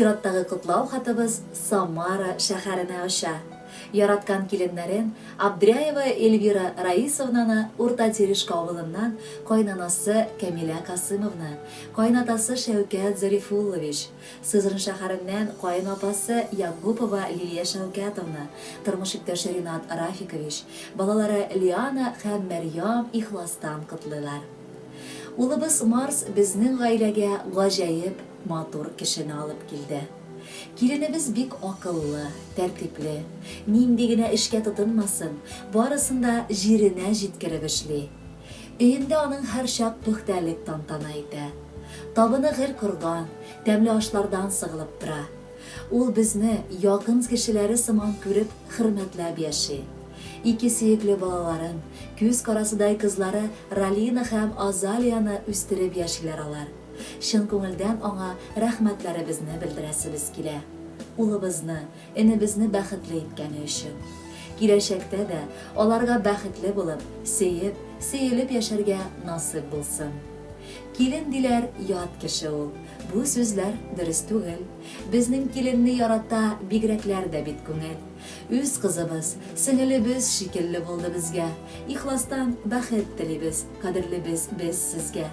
Чираттагы кутлау хатыбыз Самара шәһәренә аша. Яраткан киленнәрен Абдряева Эльвира Раисовнаны Урта Терешка авылыннан кайнанасы Камиля Касымовна, кайнатасы Шәүкәт Зарифуллович, Сызран шәһәреннән кайнапасы Ягупова Лилия Шәүкәтовна, тормыш иптәше Ринат Рафикович, балалары Лиана һәм Мәрьям ихластан котлыйлар. Улыбыз Марс безнең гаиләгә гаҗәеп матур кешене алып килде. Киленебез бик акыллы, тәртипле, нинди генә эшкә тотынмасын, барысында җиренә җиткереп эшли. Өендә аның һәр чак пөхтәлек тантана итә. Табыны гел корган, тәмле ашлардан сыгылып тора. Ул безне якын кешеләре сыман күреп, хөрмәтләп яши. Ике сөекле балаларын, күз карасыдай кызлары Ралина һәм Азалияны үстереп яшиләр алар. Шын күңелдән аңа рәхмәтләребезне белдерәсебез килә. Улыбызны, энебезне бәхетле иткәне өчен. Киләчәктә дә аларга бәхетле булып, сөелеп яшәргә насыйп булсын. Килен диләр ят кеше ул. Бу сүзләр дөрес түгел. Безнең киленне ярата бигрәкләр дә бит күңел. Үз кызыбыз, сеңелебез шикелле булды безгә. Ихластан бәхет телибез, кадерлебез без сезгә.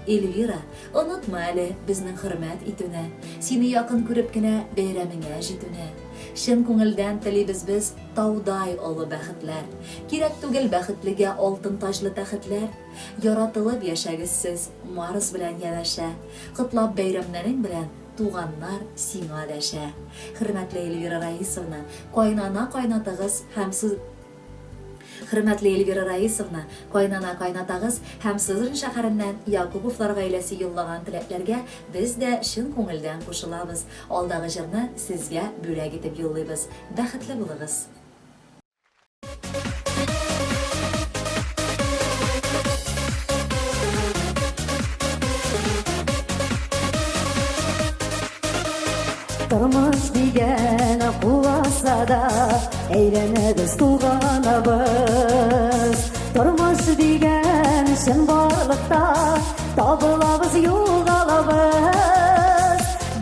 Эльвира, онытма әле безнең хөрмәт итүне, сине якын күреп кенә бәйрәмеңә җитүне. Шын күңелдән телибез без таудай олы бәхетләр. Кирәк түгел бәхетлегә алтын таҗлы тәхетләр. Яратылып яшәгез сез Марс белән янәшә. Котлап бәйрәмнәрең белән туганнар сиңа дәшә. Хөрмәтле Эльвира Раисовна, кайнатыгыз һәм сез Хөрмәтле Эльвира Раисовна, кайнатагыз һәм Сызран шәһәреннән Якуповлар гаиләсе юллаган теләкләргә без дә шын күңелдән кушылабыз. Алдагы җырны сезгә бүләк итеп юллыйбыз. Бәхетле булыгыз. Тормыш дигән куласада әйләнәбез туганабыз. Тормыш дигән чын барлыкта табылабыз югалабыз.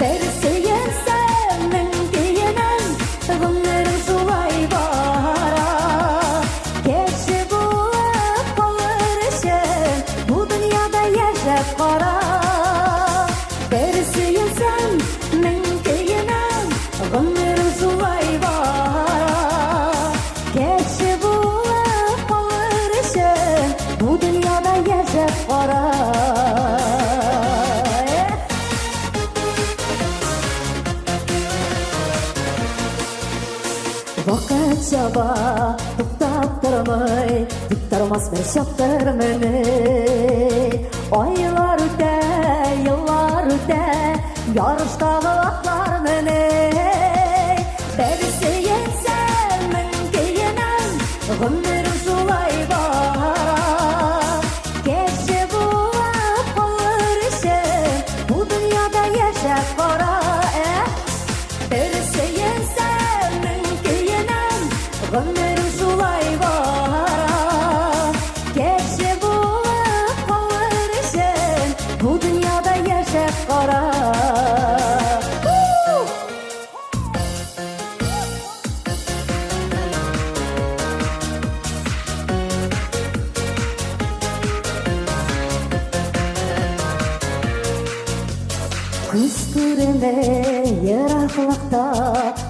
Бер сөйсәм мең көенәм, гомерем шулай бара. Кеше булып калыр өчен бу дөньяда яшәп кара. Бер сөйсәм мең гомерем шулай бара. Кеше булып калыр өчен бу дөньяда яшәп кара. Вакыт чаба, туктап тормый, тик тормас бер чактыр менә. Айлар үтә, еллар үтә, ярыштагы атлар менә. Гомерем шулай бара. Кеше булып калыр өчен бу дөньяда яшәп кара. Бер сөйсәм мең көенәм, гомерем шулай бара. Кеше булып калыр өчен бу дөньяда яшәп кара. Күз күренә ераклыкта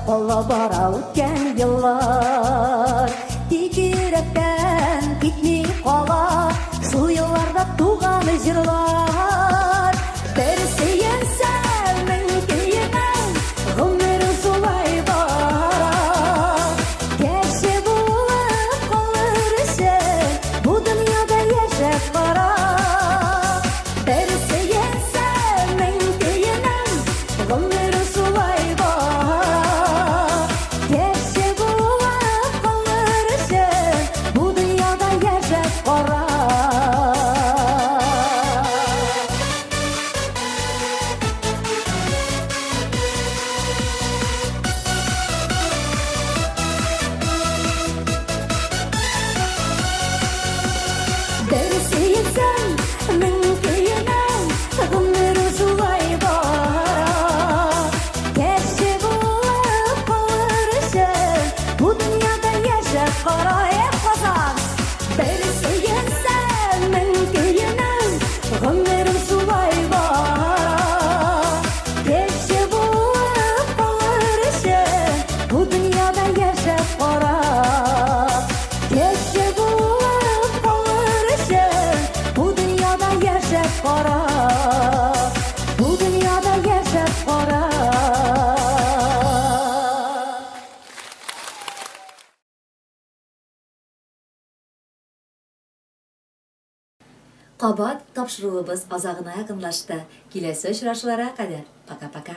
ала бара үткән еллар. Тик йөрәктән китми кала шул елларда туган җырлар. Бер сөйсәм мең көенәм, гомерем шулай бара. Кеше булып калыр өчен бу дөньяда яшәп кара. Бер сөйсәм мең гомерем шулай бара. Кеше булып калыр өчен бу дөньяда яшәп кара. Кабат тапшыруыбыз азагына якынлашты. Киләсе очрашуларга кадәр пока-пока.